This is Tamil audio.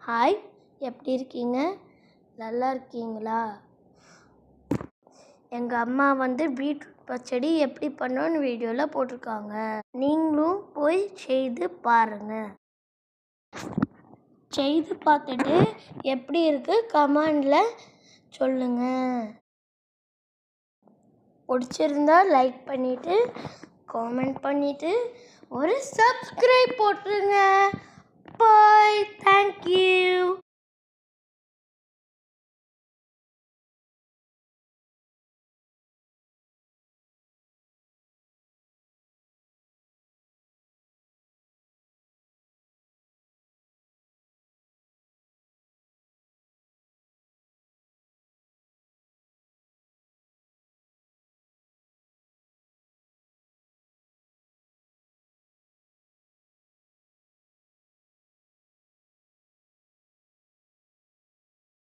ஹாய், எப்படி இருக்கீங்க? நல்லா இருக்கீங்களா? எங்கள் அம்மா பீட்ரூட் பச்சடி எப்படி பண்ணோன்னு வீடியோவில் போட்டிருக்காங்க. நீங்களும் போய் செய்து பாருங்கள். செய்து பார்த்துட்டு எப்படி இருக்கு கமெண்டில் சொல்லுங்கள். பிடிச்சிருந்தா லைக் பண்ணிவிட்டு காமெண்ட் பண்ணிவிட்டு ஒரு சப்ஸ்கிரைப் போட்டுருங்க. பாய்.